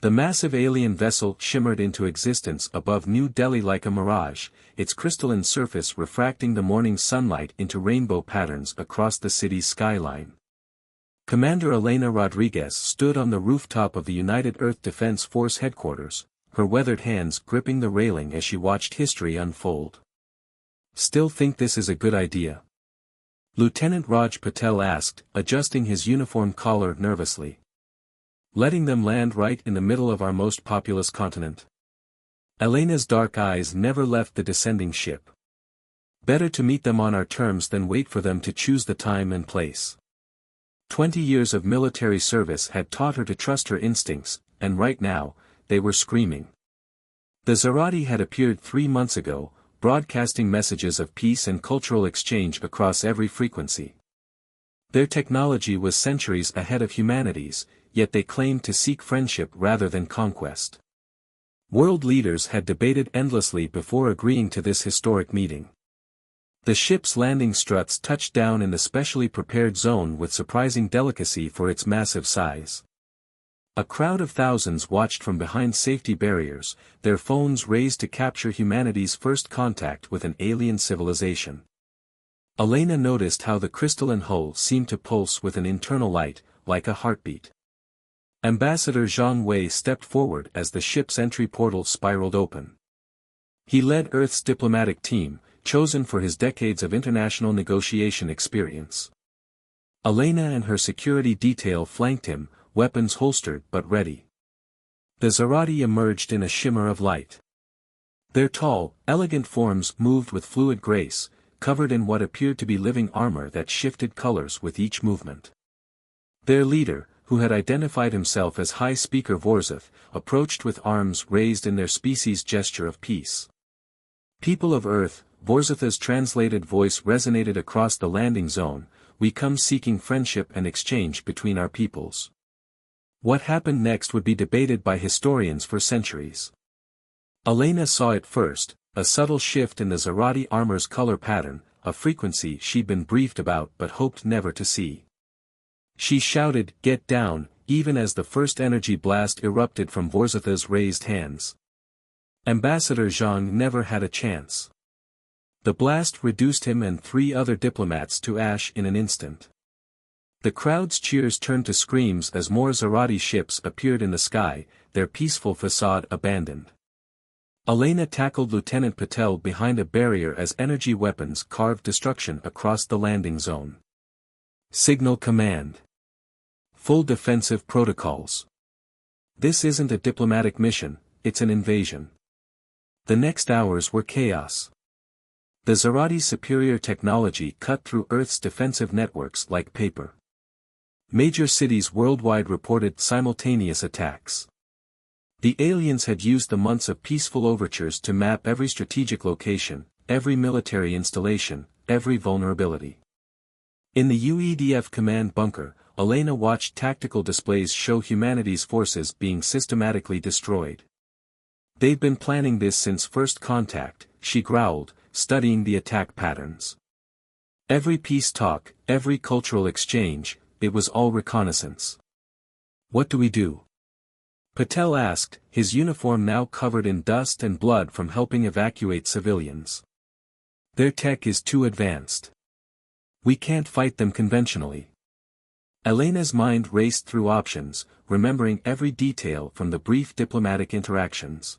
The massive alien vessel shimmered into existence above New Delhi like a mirage, its crystalline surface refracting the morning sunlight into rainbow patterns across the city's skyline. Commander Elena Rodriguez stood on the rooftop of the United Earth Defense Force headquarters, her weathered hands gripping the railing as she watched history unfold. "Still think this is a good idea?" Lieutenant Raj Patel asked, adjusting his uniform collar nervously. "Letting them land right in the middle of our most populous continent?" Elena's dark eyes never left the descending ship. "Better to meet them on our terms than wait for them to choose the time and place." 20 years of military service had taught her to trust her instincts, and right now, they were screaming. The Zarati had appeared 3 months ago, broadcasting messages of peace and cultural exchange across every frequency. Their technology was centuries ahead of humanity's, yet they claimed to seek friendship rather than conquest. World leaders had debated endlessly before agreeing to this historic meeting. The ship's landing struts touched down in the specially prepared zone with surprising delicacy for its massive size. A crowd of thousands watched from behind safety barriers, their phones raised to capture humanity's first contact with an alien civilization. Elena noticed how the crystalline hull seemed to pulse with an internal light, like a heartbeat. Ambassador Zhang Wei stepped forward as the ship's entry portal spiraled open. He led Earth's diplomatic team, chosen for his decades of international negotiation experience. Elena and her security detail flanked him, weapons holstered but ready. The Zarati emerged in a shimmer of light. Their tall, elegant forms moved with fluid grace, covered in what appeared to be living armor that shifted colors with each movement. Their leader, who had identified himself as High Speaker Vorzith, approached with arms raised in their species' gesture of peace. "People of Earth," Vorzith's translated voice resonated across the landing zone, "we come seeking friendship and exchange between our peoples." What happened next would be debated by historians for centuries. Elena saw it first, a subtle shift in the Zarati armor's color pattern, a frequency she'd been briefed about but hoped never to see. She shouted, "Get down," even as the first energy blast erupted from Vorzith's raised hands. Ambassador Zhang never had a chance. The blast reduced him and 3 other diplomats to ash in an instant. The crowd's cheers turned to screams as more Zarati ships appeared in the sky, their peaceful facade abandoned. Elena tackled Lieutenant Patel behind a barrier as energy weapons carved destruction across the landing zone. Signal command. Full defensive protocols. This isn't a diplomatic mission, it's an invasion. The next hours were chaos. The Zarati's superior technology cut through Earth's defensive networks like paper. Major cities worldwide reported simultaneous attacks. The aliens had used the months of peaceful overtures to map every strategic location, every military installation, every vulnerability. In the UEDF command bunker, Elena watched tactical displays show humanity's forces being systematically destroyed. "They've been planning this since first contact," she growled, studying the attack patterns. Every peace talk, every cultural exchange, it was all reconnaissance. "What do we do?" Patel asked, his uniform now covered in dust and blood from helping evacuate civilians. "Their tech is too advanced. We can't fight them conventionally." Elena's mind raced through options, remembering every detail from the brief diplomatic interactions.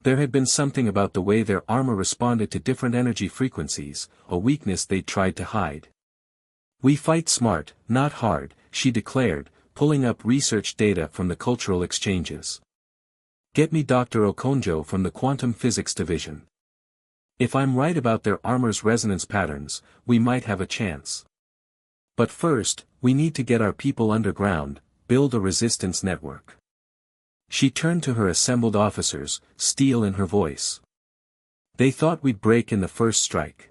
There had been something about the way their armor responded to different energy frequencies, a weakness they'd tried to hide. "We fight smart, not hard," she declared, pulling up research data from the cultural exchanges. "Get me Dr. Okonjo from the Quantum Physics Division. If I'm right about their armor's resonance patterns, we might have a chance. But first, we need to get our people underground, build a resistance network." She turned to her assembled officers, steel in her voice. "They thought we'd break in the first strike.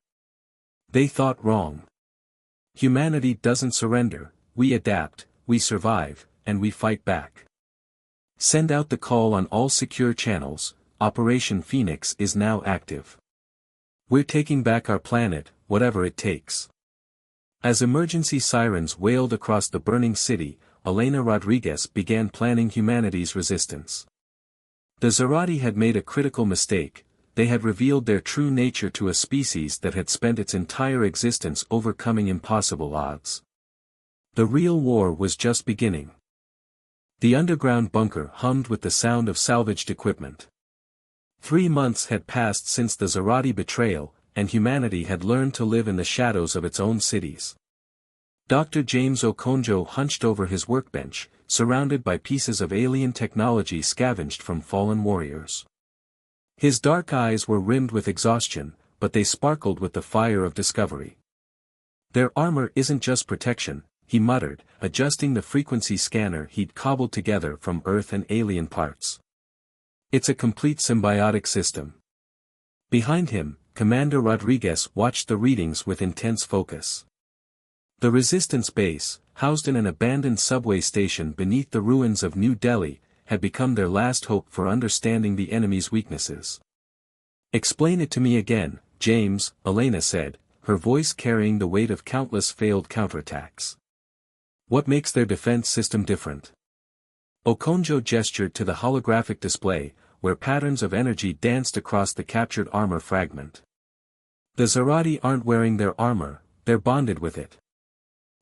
They thought wrong. Humanity doesn't surrender, we adapt, we survive, and we fight back. Send out the call on all secure channels, Operation Phoenix is now active. We're taking back our planet, whatever it takes." As emergency sirens wailed across the burning city, Elena Rodriguez began planning humanity's resistance. The Zarati had made a critical mistake. They had revealed their true nature to a species that had spent its entire existence overcoming impossible odds. The real war was just beginning. The underground bunker hummed with the sound of salvaged equipment. 3 months had passed since the Zarati betrayal, and humanity had learned to live in the shadows of its own cities. Dr. James Okonjo hunched over his workbench, surrounded by pieces of alien technology scavenged from fallen warriors. His dark eyes were rimmed with exhaustion, but they sparkled with the fire of discovery. "Their armor isn't just protection," he muttered, adjusting the frequency scanner he'd cobbled together from Earth and alien parts. "It's a complete symbiotic system." Behind him, Commander Rodriguez watched the readings with intense focus. The resistance base, housed in an abandoned subway station beneath the ruins of New Delhi, had become their last hope for understanding the enemy's weaknesses. "Explain it to me again, James," Elena said, her voice carrying the weight of countless failed counterattacks. "What makes their defense system different?" Okonjo gestured to the holographic display, where patterns of energy danced across the captured armor fragment. "The Zarati aren't wearing their armor, they're bonded with it.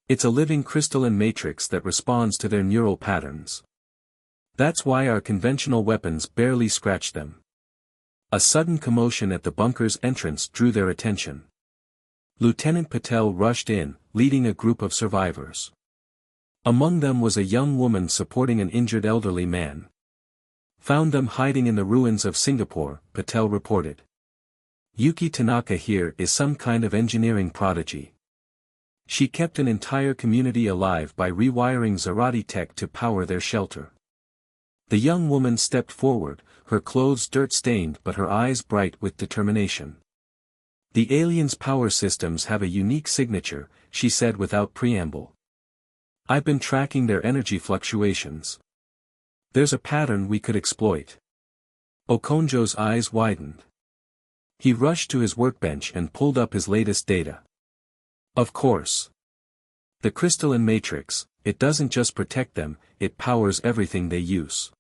It's a living crystalline matrix that responds to their neural patterns. That's why our conventional weapons barely scratch them." A sudden commotion at the bunker's entrance drew their attention. Lieutenant Patel rushed in, leading a group of survivors. Among them was a young woman supporting an injured elderly man. "Found them hiding in the ruins of Singapore," Patel reported. "Yuki Tanaka here is some kind of engineering prodigy. She kept an entire community alive by rewiring Zarati tech to power their shelter." The young woman stepped forward, her clothes dirt-stained but her eyes bright with determination. "The aliens' power systems have a unique signature," she said without preamble. "I've been tracking their energy fluctuations. There's a pattern we could exploit." Okonjo's eyes widened. He rushed to his workbench and pulled up his latest data. "Of course. The crystalline matrix, it doesn't just protect them, it powers everything they use.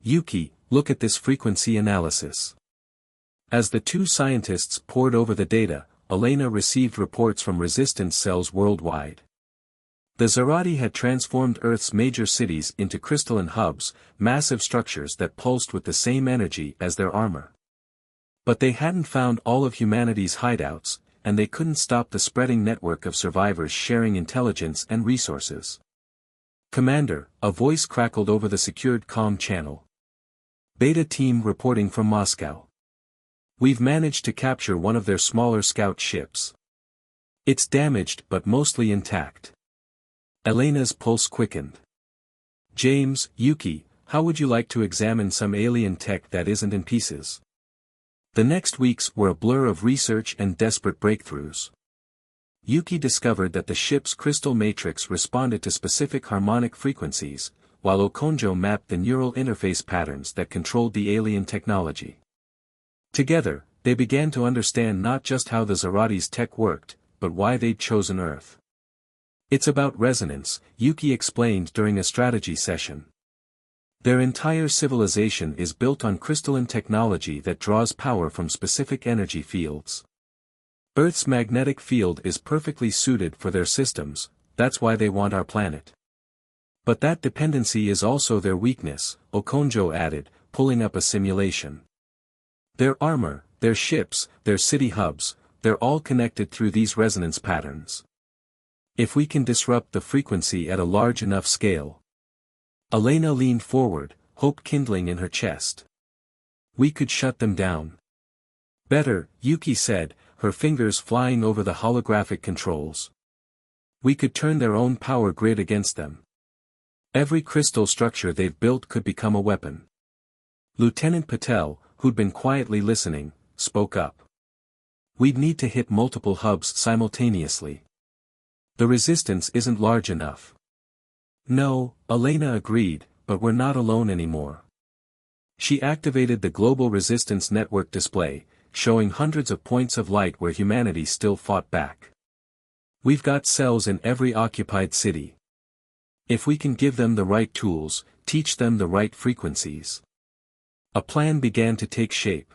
Yuki, look at this frequency analysis." As the two scientists pored over the data, Elena received reports from resistance cells worldwide. The Zarati had transformed Earth's major cities into crystalline hubs, massive structures that pulsed with the same energy as their armor. But they hadn't found all of humanity's hideouts, and they couldn't stop the spreading network of survivors sharing intelligence and resources. "Commander," a voice crackled over the secured comm channel. "Beta team reporting from Moscow. We've managed to capture one of their smaller scout ships. It's damaged but mostly intact." Elena's pulse quickened. "James, Yuki, how would you like to examine some alien tech that isn't in pieces?" The next weeks were a blur of research and desperate breakthroughs. Yuki discovered that the ship's crystal matrix responded to specific harmonic frequencies, while Okonjo mapped the neural interface patterns that controlled the alien technology. Together, they began to understand not just how the Zarati's tech worked, but why they'd chosen Earth. "It's about resonance," Yuki explained during a strategy session. "Their entire civilization is built on crystalline technology that draws power from specific energy fields. Earth's magnetic field is perfectly suited for their systems, that's why they want our planet. But that dependency is also their weakness," Okonjo added, pulling up a simulation. "Their armor, their ships, their city hubs, they're all connected through these resonance patterns. If we can disrupt the frequency at a large enough scale." Elena leaned forward, hope kindling in her chest. "We could shut them down." "Better," Yuki said, her fingers flying over the holographic controls. "We could turn their own power grid against them. Every crystal structure they've built could become a weapon." Lieutenant Patel, who'd been quietly listening, spoke up. "We'd need to hit multiple hubs simultaneously. The resistance isn't large enough." "No," Elena agreed, "but we're not alone anymore." She activated the Global Resistance Network display, showing hundreds of points of light where humanity still fought back. "We've got cells in every occupied city. If we can give them the right tools, teach them the right frequencies. A plan began to take shape.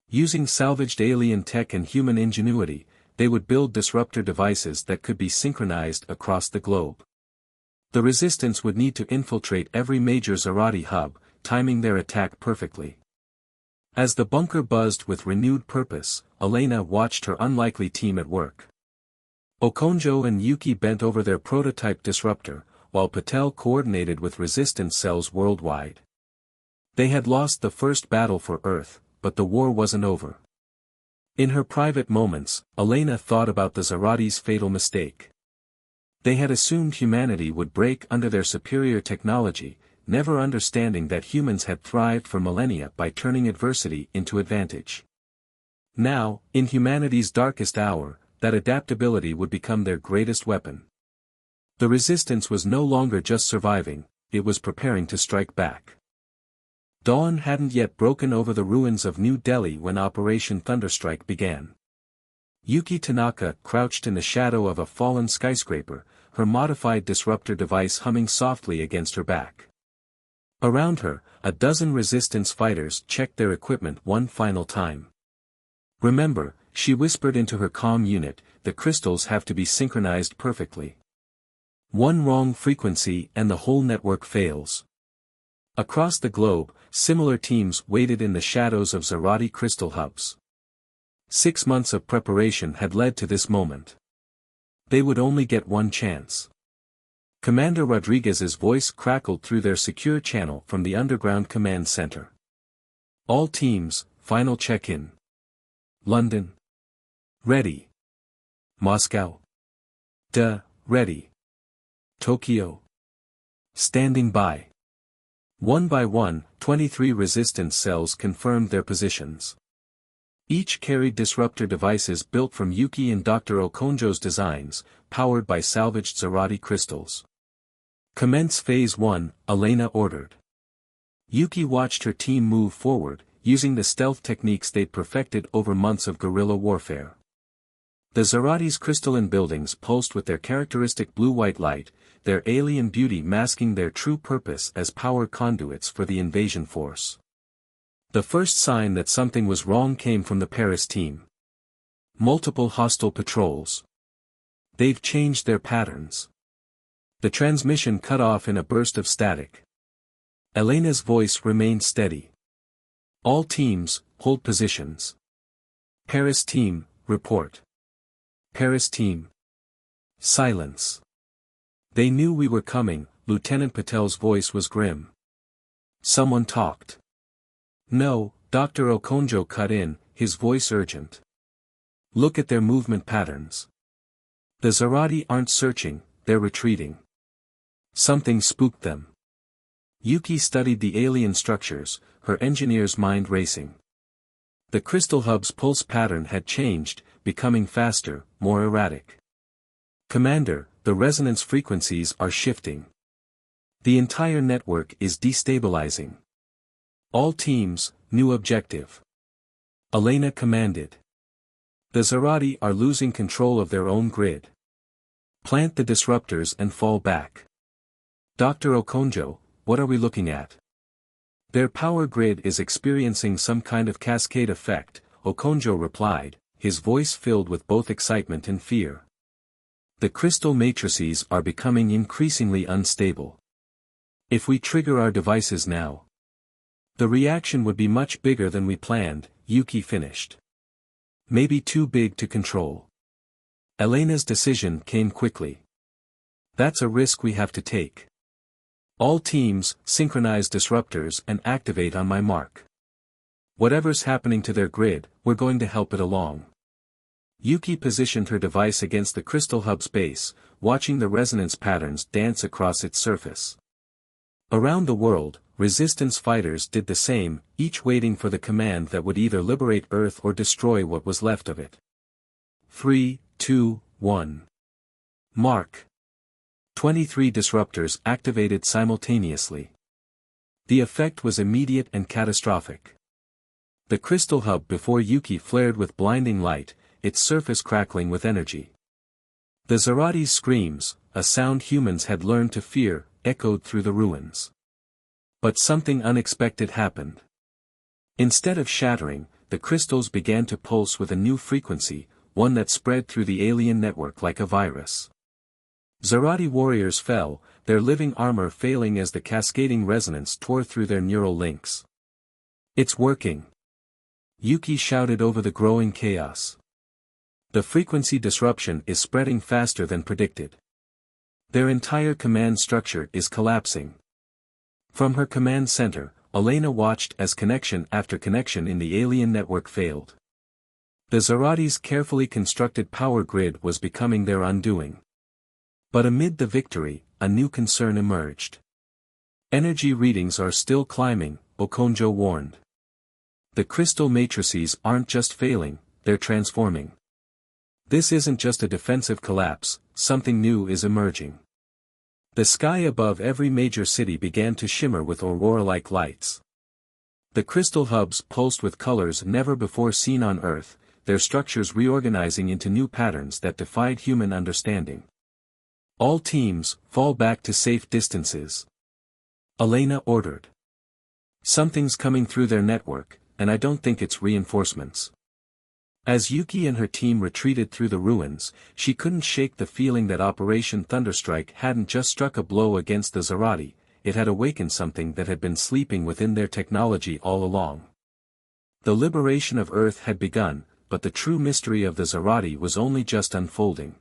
Using salvaged alien tech and human ingenuity, they would build disruptor devices that could be synchronized across the globe. The resistance would need to infiltrate every major Zarati hub, timing their attack perfectly. As the bunker buzzed with renewed purpose, Elena watched her unlikely team at work. Okonjo and Yuki bent over their prototype disruptor, while Patel coordinated with resistance cells worldwide. They had lost the first battle for Earth, but the war wasn't over. In her private moments, Elena thought about the Zarati's fatal mistake. They had assumed humanity would break under their superior technology, never understanding that humans had thrived for millennia by turning adversity into advantage. Now, in humanity's darkest hour, that adaptability would become their greatest weapon. The resistance was no longer just surviving, it was preparing to strike back. Dawn hadn't yet broken over the ruins of New Delhi when Operation Thunderstrike began. Yuki Tanaka crouched in the shadow of a fallen skyscraper, her modified disruptor device humming softly against her back. Around her, a dozen resistance fighters checked their equipment one final time. "Remember," she whispered into her comm unit, "the crystals have to be synchronized perfectly. One wrong frequency and the whole network fails." Across the globe, similar teams waited in the shadows of Zarati crystal hubs. 6 months of preparation had led to this moment. They would only get one chance. Commander Rodriguez's voice crackled through their secure channel from the underground command center. "All teams, final check-in. London. Ready. Moscow. Ready. Tokyo. Standing by." One by one, 23 resistance cells confirmed their positions. Each carried disruptor devices built from Yuki and Dr. Okonjo's designs, powered by salvaged Zarati crystals. "Commence Phase 1, Elena ordered. Yuki watched her team move forward, using the stealth techniques they'd perfected over months of guerrilla warfare. The Zarati's crystalline buildings pulsed with their characteristic blue-white light, their alien beauty masking their true purpose as power conduits for the invasion force. The first sign that something was wrong came from the Paris team. Multiple hostile patrols. "They've changed their patterns." The transmission cut off in a burst of static. Elena's voice remained steady. "All teams, hold positions. Paris team, report. Paris team." Silence. "They knew we were coming," Lieutenant Patel's voice was grim. Someone talked. "No," Dr. Okonjo cut in, his voice urgent. "Look at their movement patterns. The Zarati aren't searching, they're retreating. Something spooked them." Yuki studied the alien structures, her engineer's mind racing. The crystal hub's pulse pattern had changed, becoming faster, more erratic. "Commander, the resonance frequencies are shifting. The entire network is destabilizing. All teams, new objective." Elena commanded. "The Zarati are losing control of their own grid. Plant the disruptors and fall back." "Dr. Okonjo, what are we looking at?" "Their power grid is experiencing some kind of cascade effect," Okonjo replied, his voice filled with both excitement and fear. "The crystal matrices are becoming increasingly unstable. If we trigger our devices now, the reaction would be much bigger than we planned," Yuki finished. "Maybe too big to control." Elena's decision came quickly. "That's a risk we have to take. All teams, synchronize disruptors and activate on my mark. Whatever's happening to their grid, we're going to help it along." Yuki positioned her device against the crystal hub's base, watching the resonance patterns dance across its surface. Around the world, resistance fighters did the same, each waiting for the command that would either liberate Earth or destroy what was left of it. 3, 2, 1. Mark. 23 disruptors activated simultaneously. The effect was immediate and catastrophic. The crystal hub before Yuki flared with blinding light, its surface crackling with energy. The Zarati's screams, a sound humans had learned to fear, echoed through the ruins. But something unexpected happened. Instead of shattering, the crystals began to pulse with a new frequency, one that spread through the alien network like a virus. Zarati warriors fell, their living armor failing as the cascading resonance tore through their neural links. "It's working!" Yuki shouted over the growing chaos. "The frequency disruption is spreading faster than predicted. Their entire command structure is collapsing." From her command center, Elena watched as connection after connection in the alien network failed. The Zarati's carefully constructed power grid was becoming their undoing. But amid the victory, a new concern emerged. "Energy readings are still climbing," Okonjo warned. "The crystal matrices aren't just failing, they're transforming. This isn't just a defensive collapse, something new is emerging." The sky above every major city began to shimmer with aurora-like lights. The crystal hubs pulsed with colors never before seen on Earth, their structures reorganizing into new patterns that defied human understanding. "All teams, fall back to safe distances," Elena ordered. "Something's coming through their network, and I don't think it's reinforcements." As Yuki and her team retreated through the ruins, she couldn't shake the feeling that Operation Thunderstrike hadn't just struck a blow against the Zarati, it had awakened something that had been sleeping within their technology all along. The liberation of Earth had begun, but the true mystery of the Zarati was only just unfolding.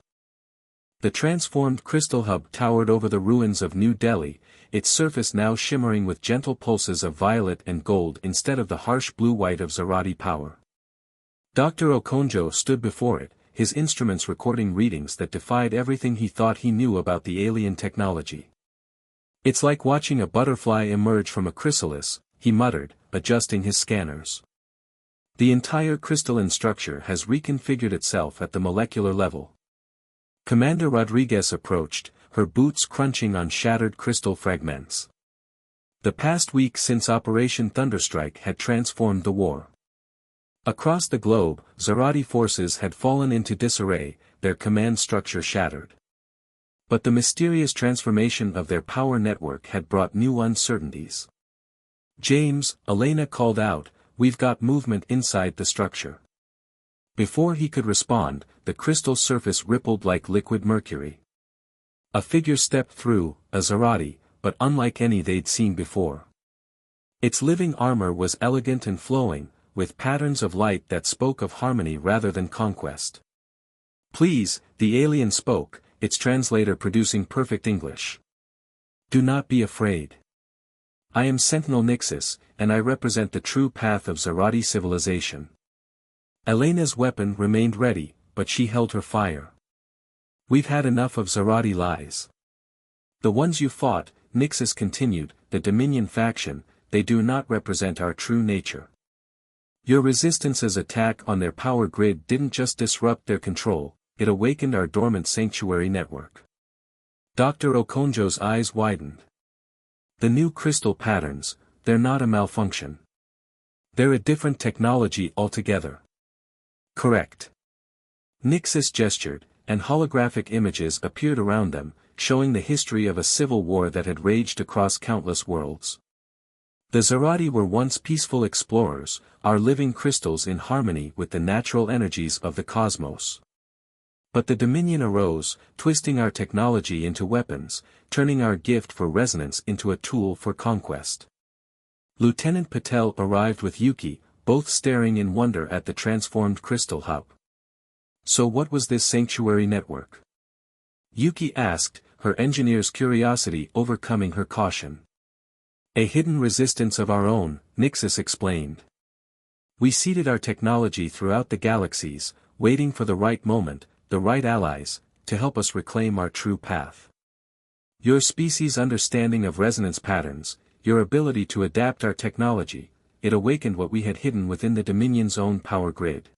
The transformed crystal hub towered over the ruins of New Delhi, its surface now shimmering with gentle pulses of violet and gold instead of the harsh blue-white of Zarati power. Dr. Okonjo stood before it, his instruments recording readings that defied everything he thought he knew about the alien technology. "It's like watching a butterfly emerge from a chrysalis," he muttered, adjusting his scanners. "The entire crystalline structure has reconfigured itself at the molecular level." Commander Rodriguez approached, her boots crunching on shattered crystal fragments. The past week since Operation Thunderstrike had transformed the war. Across the globe, Zarati forces had fallen into disarray, their command structure shattered. But the mysterious transformation of their power network had brought new uncertainties. "James," Elena called out, "we've got movement inside the structure." Before he could respond, the crystal surface rippled like liquid mercury. A figure stepped through, a Zarati, but unlike any they'd seen before. Its living armor was elegant and flowing, with patterns of light that spoke of harmony rather than conquest. "Please," the alien spoke, its translator producing perfect English. "Do not be afraid. I am Sentinel Nixis, and I represent the true path of Zarati civilization." Elena's weapon remained ready, but she held her fire. "We've had enough of Zarati lies. The ones you fought," Nixis continued, "the Dominion faction, they do not represent our true nature. Your resistance's attack on their power grid didn't just disrupt their control, it awakened our dormant sanctuary network." Dr. Okonjo's eyes widened. "The new crystal patterns, they're not a malfunction. They're a different technology altogether." "Correct." Nixis gestured, and holographic images appeared around them, showing the history of a civil war that had raged across countless worlds. "The Zarati were once peaceful explorers, our living crystals in harmony with the natural energies of the cosmos. But the Dominion arose, twisting our technology into weapons, turning our gift for resonance into a tool for conquest." Lieutenant Patel arrived with Yuki, both staring in wonder at the transformed crystal hub. "So what was this sanctuary network?" Yuki asked, her engineer's curiosity overcoming her caution. "A hidden resistance of our own," Nixis explained. "We seeded our technology throughout the galaxies, waiting for the right moment, the right allies, to help us reclaim our true path. Your species' understanding of resonance patterns, your ability to adapt our technology, it awakened what we had hidden within the Dominion's own power grid."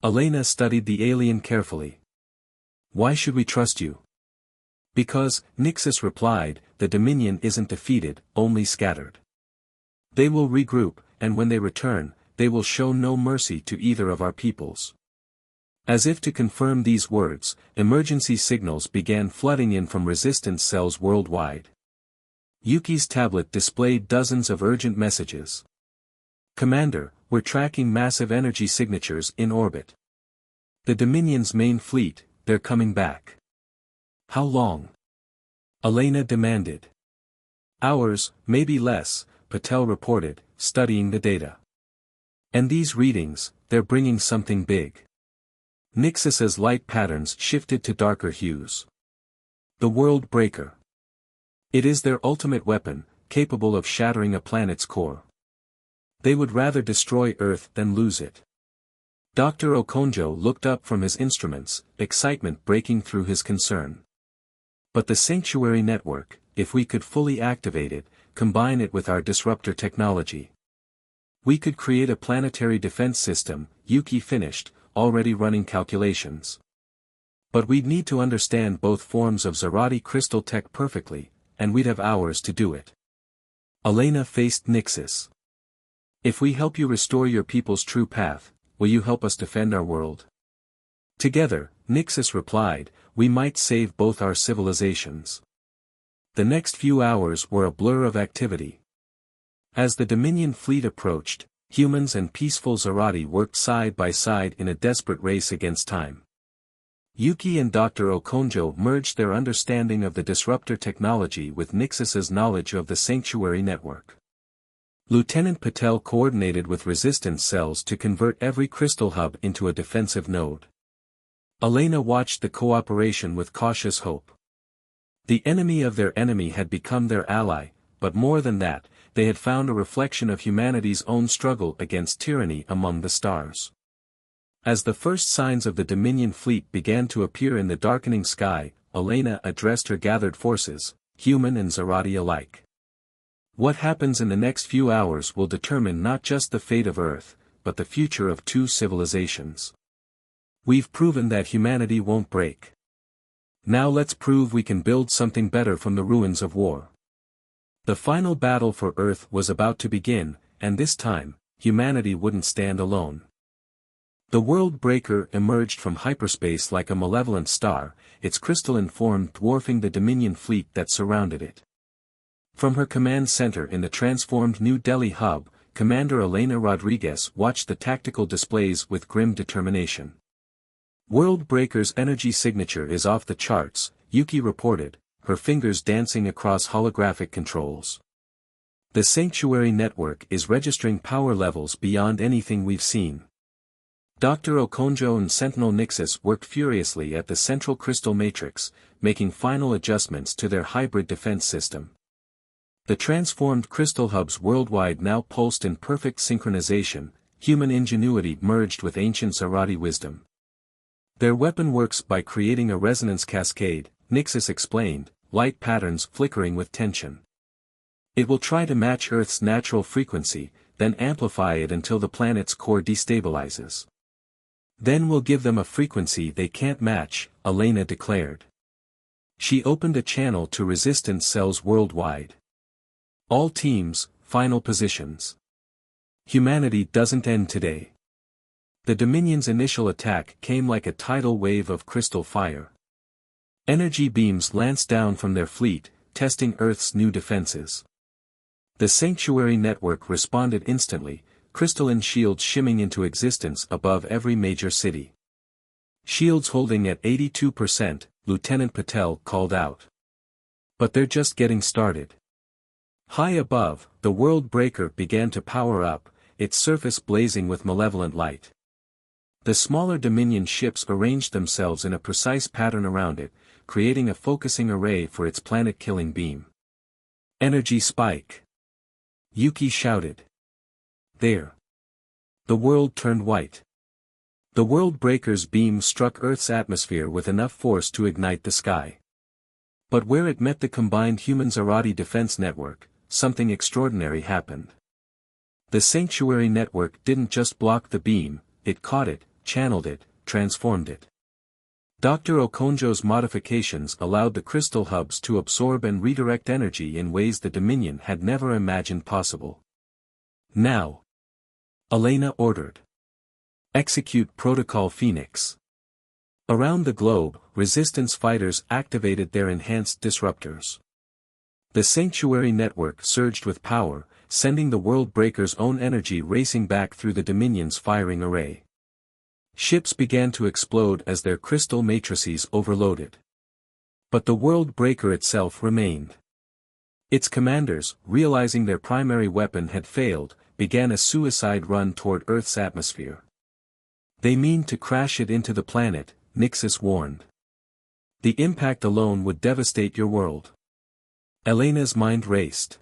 Elena studied the alien carefully. "Why should we trust you?" "Because," Nixis replied, "the Dominion isn't defeated, only scattered. They will regroup, and when they return, they will show no mercy to either of our peoples." As if to confirm these words, emergency signals began flooding in from resistance cells worldwide. Yuki's tablet displayed dozens of urgent messages. Commander, we're tracking massive energy signatures in orbit. The Dominion's main fleet, they're coming back. How long? Elena demanded. Hours, maybe less, Patel reported, studying the data. And these readings, they're bringing something big. Nixus's light patterns shifted to darker hues. The World Breaker. It is their ultimate weapon, capable of shattering a planet's core. They would rather destroy Earth than lose it. Dr. Okonjo looked up from his instruments, excitement breaking through his concern. But the Sanctuary Network, if we could fully activate it, combine it with our disruptor technology. We could create a planetary defense system, Yuki finished, already running calculations. But we'd need to understand both forms of Zarati crystal tech perfectly, and we'd have hours to do it. Elena faced Nixus. If we help you restore your people's true path, will you help us defend our world? Together, Nixus replied, we might save both our civilizations. The next few hours were a blur of activity. As the Dominion fleet approached, humans and peaceful Zarati worked side by side in a desperate race against time. Yuki and Dr. Okonjo merged their understanding of the disruptor technology with Nixus's knowledge of the Sanctuary Network. Lieutenant Patel coordinated with resistance cells to convert every crystal hub into a defensive node. Elena watched the cooperation with cautious hope. The enemy of their enemy had become their ally, but more than that, they had found a reflection of humanity's own struggle against tyranny among the stars. As the first signs of the Dominion fleet began to appear in the darkening sky, Elena addressed her gathered forces, human and Zarati alike. What happens in the next few hours will determine not just the fate of Earth, but the future of two civilizations. We've proven that humanity won't break. Now let's prove we can build something better from the ruins of war. The final battle for Earth was about to begin, and this time, humanity wouldn't stand alone. The World Breaker emerged from hyperspace like a malevolent star, its crystalline form dwarfing the Dominion fleet that surrounded it. From her command center in the transformed New Delhi hub, Commander Elena Rodriguez watched the tactical displays with grim determination. World Breaker's energy signature is off the charts, Yuki reported, her fingers dancing across holographic controls. The Sanctuary Network is registering power levels beyond anything we've seen. Dr. Okonjo and Sentinel Nixus worked furiously at the central crystal matrix, making final adjustments to their hybrid defense system. The transformed crystal hubs worldwide now pulsed in perfect synchronization, human ingenuity merged with ancient Zarati wisdom. Their weapon works by creating a resonance cascade, Nixus explained, light patterns flickering with tension. It will try to match Earth's natural frequency, then amplify it until the planet's core destabilizes. Then we'll give them a frequency they can't match, Elena declared. She opened a channel to resistance cells worldwide. All teams, final positions. Humanity doesn't end today. The Dominion's initial attack came like a tidal wave of crystal fire. Energy beams lanced down from their fleet, testing Earth's new defenses. The Sanctuary Network responded instantly, crystalline shields shimming into existence above every major city. Shields holding at 82%, Lieutenant Patel called out. But they're just getting started. High above, the World Breaker began to power up, its surface blazing with malevolent light. The smaller Dominion ships arranged themselves in a precise pattern around it, creating a focusing array for its planet-killing beam. Energy spike! Yuki shouted. There! The world turned white. The World Breaker's beam struck Earth's atmosphere with enough force to ignite the sky. But where it met the combined human-Zarati defense network, something extraordinary happened. The Sanctuary Network didn't just block the beam, it caught it, channeled it, transformed it. Dr. Okonjo's modifications allowed the crystal hubs to absorb and redirect energy in ways the Dominion had never imagined possible. Now! Elena ordered. Execute Protocol Phoenix. Around the globe, resistance fighters activated their enhanced disruptors. The sanctuary network surged with power, sending the World Breaker's own energy racing back through the Dominion's firing array. Ships began to explode as their crystal matrices overloaded. But the World Breaker itself remained. Its commanders, realizing their primary weapon had failed, began a suicide run toward Earth's atmosphere. "They mean to crash it into the planet," Nixus warned. "The impact alone would devastate your world." Elena's mind raced.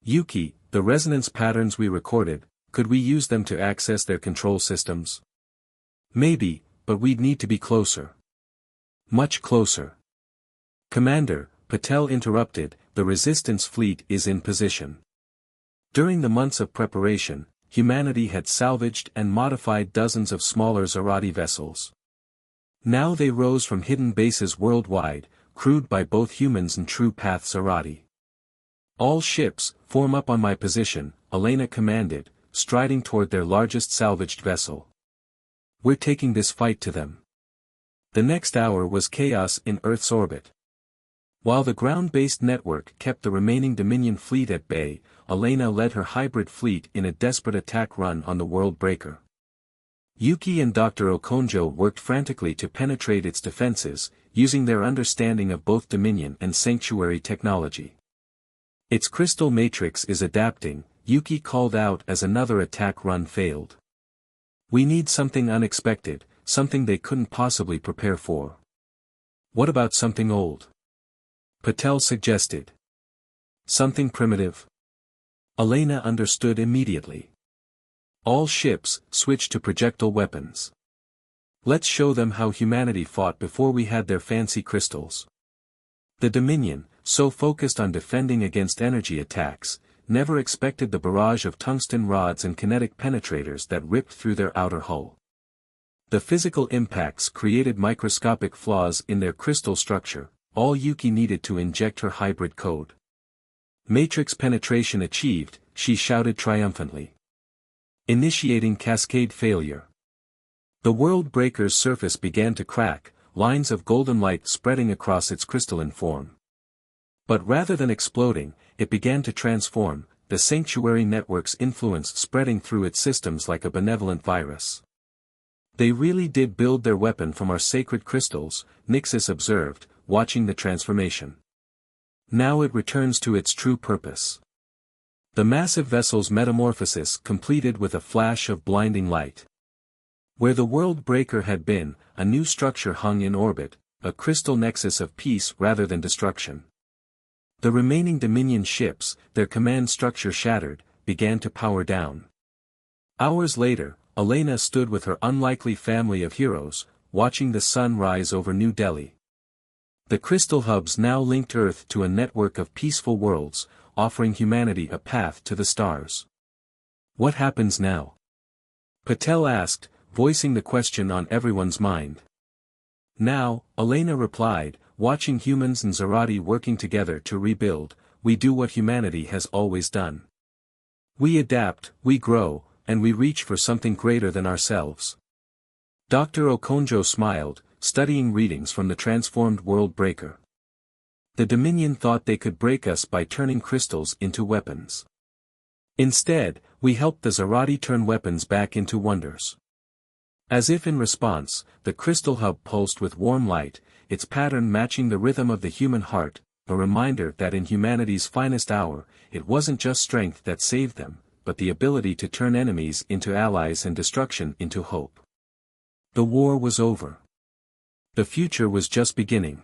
"Yuki, the resonance patterns we recorded, could we use them to access their control systems?" "Maybe, but we'd need to be closer." "Much closer." "Commander," Patel interrupted, "the resistance fleet is in position." During the months of preparation, humanity had salvaged and modified dozens of smaller Zarati vessels. Now they rose from hidden bases worldwide, crewed by both humans and True Path Zarati. "All ships, form up on my position," Elena commanded, striding toward their largest salvaged vessel. "We're taking this fight to them." The next hour was chaos in Earth's orbit. While the ground-based network kept the remaining Dominion fleet at bay, Elena led her hybrid fleet in a desperate attack run on the World Breaker. Yuki and Dr. Okonjo worked frantically to penetrate its defenses, using their understanding of both Dominion and Sanctuary technology. "Its crystal matrix is adapting," Yuki called out as another attack run failed. "We need something unexpected, something they couldn't possibly prepare for." "What about something old?" Patel suggested. "Something primitive?" Elena understood immediately. "All ships, switch to projectile weapons. Let's show them how humanity fought before we had their fancy crystals." The Dominion, so focused on defending against energy attacks, never expected the barrage of tungsten rods and kinetic penetrators that ripped through their outer hull. The physical impacts created microscopic flaws in their crystal structure, all Yuki needed to inject her hybrid code. "Matrix penetration achieved," she shouted triumphantly. Initiating cascade failure. The World Breaker's surface began to crack, lines of golden light spreading across its crystalline form. But rather than exploding, it began to transform, the Sanctuary network's influence spreading through its systems like a benevolent virus. "They really did build their weapon from our sacred crystals," Nixus observed, watching the transformation. "Now it returns to its true purpose." The massive vessel's metamorphosis completed with a flash of blinding light. Where the World Breaker had been, a new structure hung in orbit, a crystal nexus of peace rather than destruction. The remaining Dominion ships, their command structure shattered, began to power down. Hours later, Elena stood with her unlikely family of heroes, watching the sun rise over New Delhi. The crystal hubs now linked Earth to a network of peaceful worlds, offering humanity a path to the stars. "What happens now?" Patel asked, voicing the question on everyone's mind. "Now," Elena replied, "watching humans and Zarati working together to rebuild, we do what humanity has always done. We adapt, we grow, and we reach for something greater than ourselves." Dr. Okonjo smiled, studying readings from the transformed World Breaker. "The Dominion thought they could break us by turning crystals into weapons. Instead, we helped the Zarati turn weapons back into wonders." As if in response, the crystal hub pulsed with warm light, its pattern matching the rhythm of the human heart, a reminder that in humanity's finest hour, it wasn't just strength that saved them, but the ability to turn enemies into allies and destruction into hope. The war was over. The future was just beginning.